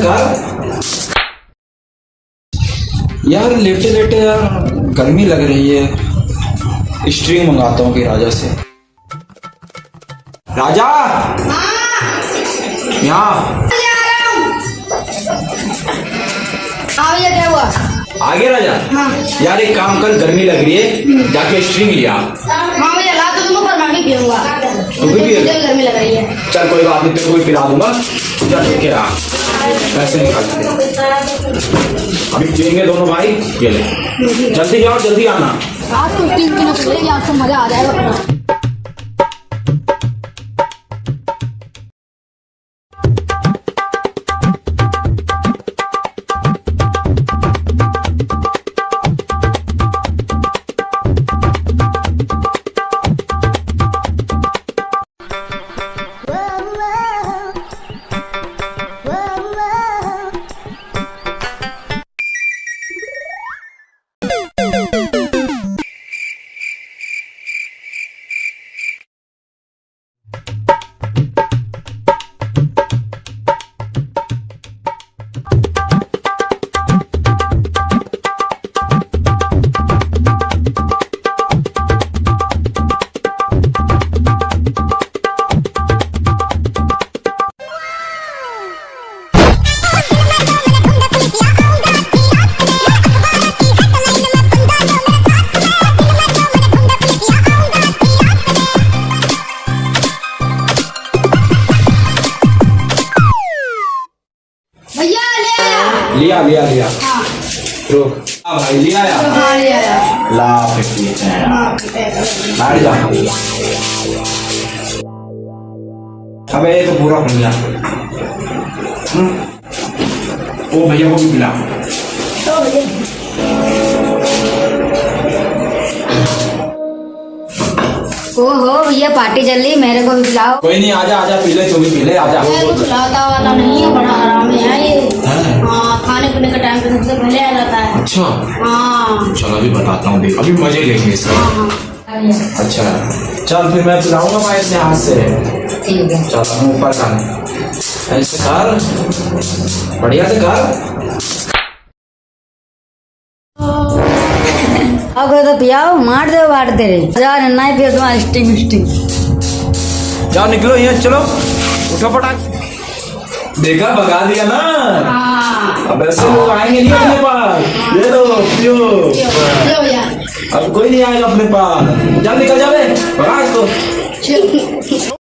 कर यार, लेटे लेटे यार गर्मी लग रही है। स्ट्रिंग मंगाता हूँ कि राजा से। राजा यहाँ भैया क्या हुआ? आगे राजा। हाँ। यार एक काम कर, गर्मी लग रही है, जाके स्ट्रिंग लिया। हाँ भैया ला तो तुमको, पर मैं भी पीऊंगा। तू भी पिए? मुझे गर्मी लग रही है। चल कोई बात नहीं, तेरे को भी पिला दूंगा। जा लेके आ, पैसे निकाल के। अभी पियेंगे दोनों भाई, ये ले। जल्दी जाओ, जल्दी आना। आज तो 3 दिनों से आपको मजा आ जाएगा अपना। लिया लिया लिया। हाँ। रुक। हाँ भाई, लिया यार। हाँ ले आया। ला फिर हाँ। बैठ जा। अबे ये तो पूरा खुल गया। ओ भैया को भी पिला। तो भैया ओहो भैया पार्टी चल रही, मेरे को भी पिलाओ। कोई नहीं, आजा आजा, पी ले, तू भी पी ले, आजा। मेरे को खिलाता वाला नहीं है, बड़ा आराम है ये। हाँ, खाने पीने का टाइम पे सबसे पहले आ जाता है। अच्छा हाँ चल, अभी बताता हूँ, देख अभी मजे लेंगे इसका। हाँ। अच्छा चल, फिर मैं पिलाऊंगा भाई अपने हाथ से। ठीक है। चल हम ऊपर कर, ऐसे कर, बढ़िया से कर। अब तो पियाओ, मार दो बांट दे रहे यार, नहीं पियो तुम्हारा स्टिंग स्टिंग। जाओ निकलो यहाँ, चलो उठो फटाक। देखा, भगा दिया ना। हाँ। अब ऐसे लोग आएंगे नहीं अपने पास। ले लो पियो। लो भैया। अब कोई नहीं आएगा अपने पास। जल्दी निकल जावे, भगा इसको।